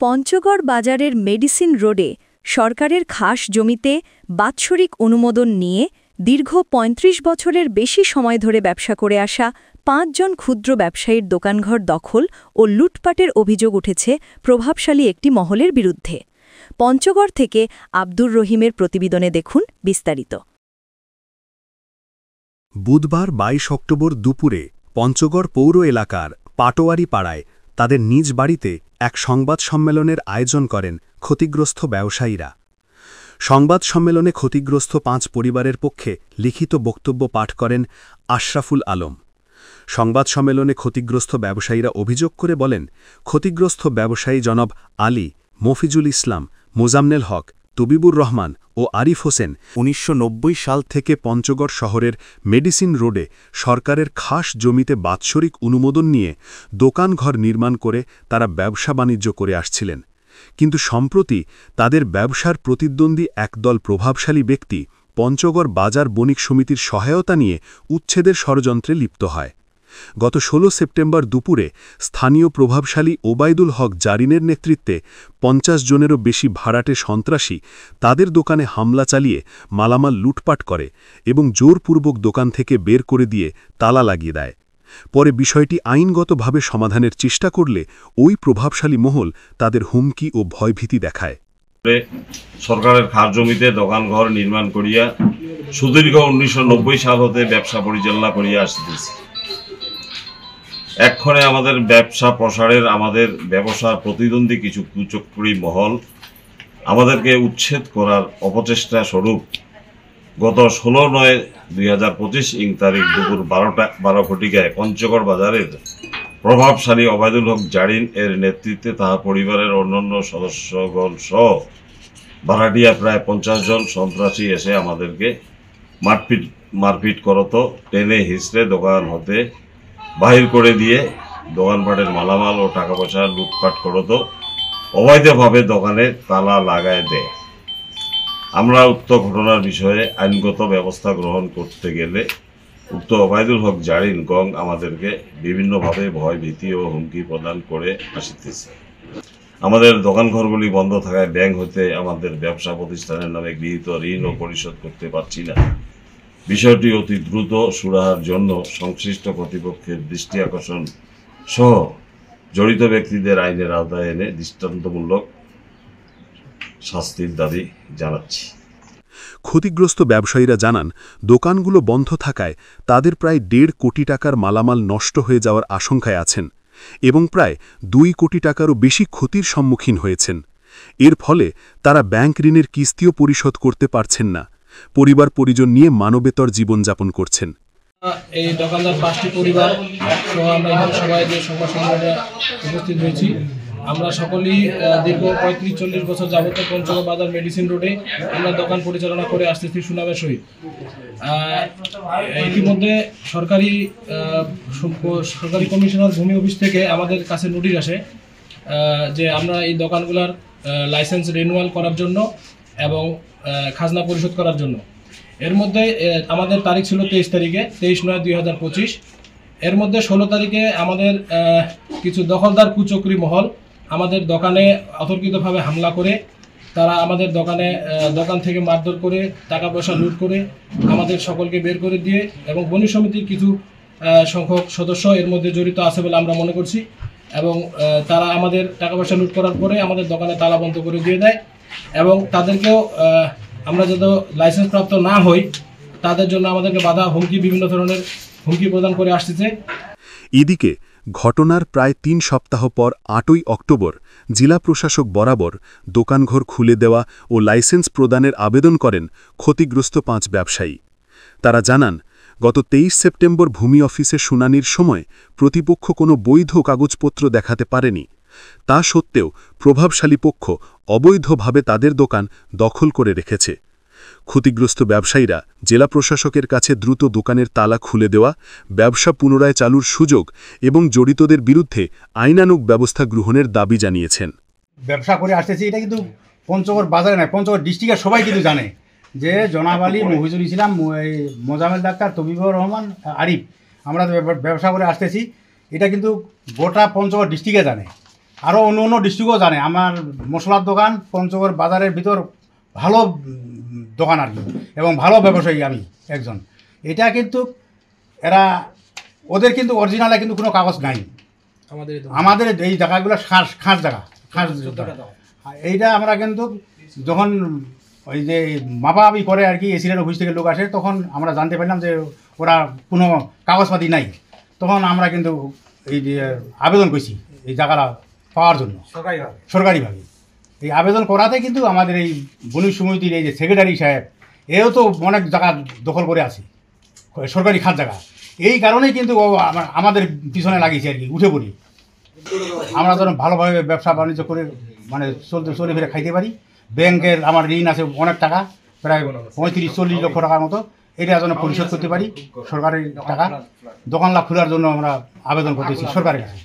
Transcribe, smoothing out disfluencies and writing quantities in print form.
পঞ্চগড় বাজারের মেডিসিন রোডে সরকারের খাস জমিতে বাৎসরিক অনুমোদন নিয়ে দীর্ঘ ৩৫ বছরের বেশি সময় ধরে ব্যবসা করে আসা ৫ জন ক্ষুদ্র ব্যবসায়ীর দোকানঘর দখল ও লুটপাটের অভিযোগ উঠেছে প্রভাবশালী একটি মহলের বিরুদ্ধে। পঞ্চগড় থেকে আব্দুর রহিমের প্রতিবেদনে দেখুন বিস্তারিত। বুধবার ২২ অক্টোবর দুপুরে পঞ্চগড় পৌর এলাকার পাটোয়ারি পাড়ায় তাদের নিজ বাড়িতে এক সংবাদ সম্মেলনের আয়োজন করেন ক্ষতিগ্রস্ত ব্যবসায়ীরা। সংবাদ সম্মেলনে ক্ষতিগ্রস্ত ৫ পরিবারের পক্ষে লিখিত বক্তব্য পাঠ করেন আশরাফুল আলম। সংবাদ সম্মেলনে ক্ষতিগ্রস্ত ব্যবসায়ীরা অভিযোগ করে বলেন, ক্ষতিগ্রস্ত ব্যবসায়ী জনাব আলী, মফিজুল ইসলাম, মোজাম্মেল হক, তবিবুর রহমান ও আরিফ হোসেন ১৯৯০ সাল থেকে পঞ্চগড় শহরের মেডিসিন রোডে সরকারের খাস জমিতে বাৎসরিক অনুমোদন নিয়ে দোকানঘর নির্মাণ করে তারা ব্যবসা বাণিজ্য করে আসছিলেন। কিন্তু সম্প্রতি তাদের ব্যবসার প্রতিদ্বন্দ্বী একদল প্রভাবশালী ব্যক্তি পঞ্চগড় বাজার বণিক সমিতির সহায়তা নিয়ে উচ্ছেদের ষড়যন্ত্রে লিপ্ত হয়। গত ১৬ সেপ্টেম্বর দুপুরে স্থানীয় প্রভাবশালী ওবায়দুল হক জারিনের নেতৃত্বে ৫০ জনেরও বেশি ভাড়াটে সন্ত্রাসী তাদের দোকানে হামলা চালিয়ে মালামাল লুটপাট করে এবং জোরপূর্বক দোকান থেকে বের করে দিয়ে তালা লাগিয়ে দেয়। পরে বিষয়টি আইনগতভাবে সমাধানের চেষ্টা করলে ওই প্রভাবশালী মহল তাদের হুমকি ও ভয়ভীতি দেখায়। সরকারের খাস জমিতে দোকানঘর নির্মাণ করিয়া সুদীর্ঘ ১৯৯০ সাল হতে ব্যবসা পরিচালনা করিয়া আসতেছে। এক্ষণে আমাদের ব্যবসা প্রসারের আমাদের ব্যবসার প্রতিদ্বন্দ্বী কিছু কুচক্রী মহল আমাদেরকে উচ্ছেদ করার অপচেষ্টা স্বরূপ গত ১৬/৯/২০২৫ ইং তারিখ দুপুর ১২ ঘটিকায় পঞ্চগড় বাজারের প্রভাবশালী ওবায়দুল হক জারিন এর নেতৃত্বে তাহার পরিবারের অন্যান্য সদস্যগণ সহ ভাড়াটিয়া প্রায় ৫০ জন সন্ত্রাসী এসে আমাদেরকে মারপিট করত, টেনে হিঁচড়ে দোকান হতে বাহির করে দিয়ে দোকানপাটের মালামাল ও টাকা পয়সা লুটপাট করত, অবৈধভাবে দোকানে তালা লাগায় দেয়। আমরা উক্ত ঘটনার বিষয়ে আইনগত ব্যবস্থা গ্রহণ করতে গেলে উক্ত ওবায়দুল হক জারিন গং আমাদেরকে বিভিন্নভাবে ভয় ভীতি ও হুমকি প্রদান করে আসিতেছে। আমাদের দোকানঘরগুলি বন্ধ থাকায় ব্যাংক হতে আমাদের ব্যবসা প্রতিষ্ঠানের নামে গৃহীত ঋণও পরিশোধ করতে পারছি না। বিষয়টি অতি দ্রুত সুরাহার জন্য সংশ্লিষ্ট কর্তৃপক্ষের দৃষ্টি আকর্ষণ সহ জড়িত ব্যক্তিদের আইনের আওতায় এনে দৃষ্টান্তমূলক শাস্তির দাবি জানাচ্ছি। ক্ষতিগ্রস্ত ব্যবসায়ীরা জানান, দোকানগুলো বন্ধ থাকায় তাদের প্রায় ১.৫ কোটি টাকার মালামাল নষ্ট হয়ে যাওয়ার আশঙ্কায় আছেন এবং প্রায় ২ কোটি টাকারও বেশি ক্ষতির সম্মুখীন হয়েছেন। এর ফলে তারা ব্যাংক ঋণের কিস্তিও পরিশোধ করতে পারছেন না, পরিবার পরিজন নিয়ে মানবেতর জীবনযাপন করছেন। এই দোকানদার ৫টি পরিবার সহ আমরা এখানে সবাই যে সংবাদ সম্মেলনে উপস্থিত হয়েছি, আমরা সকলেই দীর্ঘ ৩৫-৪০ বছর যাবত পঞ্চগড় বাজার মেডিসিন রোডে আমরা দোকান পরিচালনা করে আসতেছি সুনামের সহিত। ইতিমধ্যে সরকারি কমিশনার ভূমি অফিস থেকে আমাদের কাছে নোটিশ আসে যে আমরা এই দোকানগুলোর লাইসেন্স রিনিউয়াল করার জন্য এবং খাজনা পরিশোধ করার জন্য। এর মধ্যে আমাদের তারিখ ছিল ২৩ তারিখে, ২৩/৯/২০২৫। এর মধ্যে ১৬ তারিখে আমাদের কিছু দখলদার কুচক্রী মহল আমাদের দোকানে অতর্কিতভাবে হামলা করে তারা আমাদের দোকান থেকে মারধর করে টাকা পয়সা লুট করে আমাদের সকলকে বের করে দিয়ে এবং বণিক সমিতির কিছু সংখ্যক সদস্য এর মধ্যে জড়িত আছে বলে আমরা মনে করছি এবং তারা আমাদের টাকা পয়সা লুট করার পরে আমাদের দোকানে তালা বন্ধ করে দিয়ে দেয় এবং তাদেরকেও আমরা যাতে লাইসেন্স প্রাপ্ত না হই তাদের জন্য আমাদেরকে বাধা হুমকি বিভিন্ন ধরনের হুমকি প্রদান করে আসতেছে। এদিকে ঘটনার প্রায় ৩ সপ্তাহ পর ৮ই অক্টোবর জেলা প্রশাসক বরাবর দোকানঘর খুলে দেওয়া ও লাইসেন্স প্রদানের আবেদন করেন ক্ষতিগ্রস্ত ৫ ব্যবসায়ী। তারা জানান, গত ২৩ সেপ্টেম্বর ভূমি অফিসে শুনানির সময় প্রতিপক্ষ কোনো বৈধ কাগজপত্র দেখাতে পারেনি। তা সত্ত্বেও প্রভাবশালী পক্ষ অবৈধভাবে তাদের দোকান দখল করে রেখেছে। ক্ষতিগ্রস্ত ব্যবসায়ীরা জেলা প্রশাসকের কাছে দ্রুত দোকানের তালা খুলে দেওয়া, ব্যবসা পুনরায় চালুর সুযোগ এবং জড়িতদের বিরুদ্ধে আইনানুগ ব্যবস্থা গ্রহণের দাবি জানিয়েছেন। ব্যবসা করে আসতেছি, এটা কিন্তু পঞ্চগড় বাজারে নয়, পঞ্চগড় ডিস্ট্রিক্টের সবাই কিন্তু জানে যে জনাব আলী, মফিজুল ইসলাম, মোজাম্মেল ডাক্তার, তবিবুর রহমান, আরিফ, আমরা ব্যবসা করে আসতেছি। এটা কিন্তু গোটা পঞ্চগড় ডিস্ট্রিক্টে জানে আরও অন্য অন্য ডিস্ট্রিক্টও জানে আমার মশলার দোকান পঞ্চগড় বাজারের ভিতর ভালো দোকান আর কি, এবং ভালো ব্যবসায়ী আমি একজন। এটা কিন্তু এরা ওদের কিন্তু অরিজিনালে কিন্তু কোনো কাগজ নাই। আমাদের এই জায়গাগুলো খাস জায়গা, খাস জায়গা। এইটা আমরা কিন্তু যখন ওই যে মাপামাপি করে আর কি এসিডেন্ট অফিস থেকে লোক আসে, তখন আমরা জানতে পারলাম যে ওরা কোনো কাগজপাতি নাই। তখন আমরা কিন্তু এই যে আবেদন করছি এই জায়গাটা পাওয়ার জন্য সরকারিভাবে। এই আবেদন করাতে কিন্তু আমাদের এই বণিক সমিতির এই যে সেক্রেটারি সাহেব, এও তো অনেক জায়গা দখল করে আছে, সরকারি খাত জায়গা। এই কারণেই কিন্তু ও আমাদের পিছনে লাগিয়েছে আর কি, উঠে পড়ি। আমরা যেন ভালোভাবে ব্যবসা বাণিজ্য করে মানে চলে ফিরে খাইতে পারি। ব্যাংকের আমার ঋণ আছে অনেক টাকা, প্রায় 35-40 লক্ষ টাকার মতো, এটা যেন পরিশোধ করতে পারি সরকারি টাকা। দোকানলা খোলার জন্য আমরা আবেদন করতেছি সরকারের কাছে।